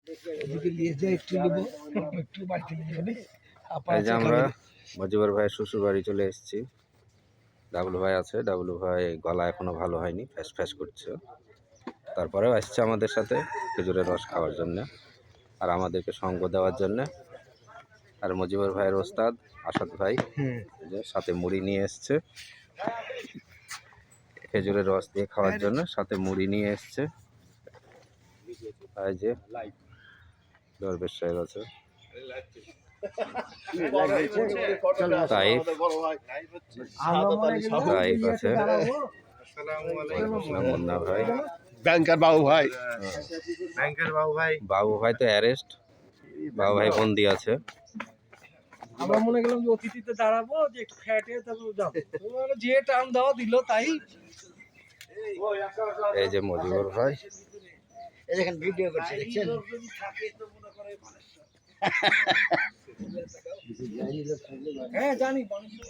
এই যে আমরা মজিবর ভাইয়ের শ্বশুর বাড়ি চলে এসেছি। ডাবলু ভাই আছে, ডাবলু ভাই গলা এখনো ভালো হয়নি, ফ্যাস ফ্যাস করছে। তারপরেও আসছে আমাদের সাথে খেজুরের রস খাওয়ার জন্য আর আমাদেরকে সঙ্গ দেওয়ার জন্য। আর মজিবর ভাইয়ের ওস্তাদ আসাদ ভাই যে সাথে মুড়ি নিয়ে এসছে খেজুরের রস দিয়ে খাওয়ার জন্য, সাথে মুড়ি নিয়ে এসছে। এই যে দরবেশ সাহেব আছে, তাইফ আছে, মুন্না ভাই, ব্যাংকার বাবু ভাই, বাবু ভাই তো অ্যারেস্ট, বাবু ভাই বন্দি আছে। আমরা মনে করলাম যে অতিথিতে দাঁড়াবো, যে একটু ফ্যাটে তারপর যাবো, যে টান দেওয়া দিল তাই। এই যে মজিবর ভাই, এই দেখেন ভিডিও করছে, দেখছেন? হ্যাঁ জানি।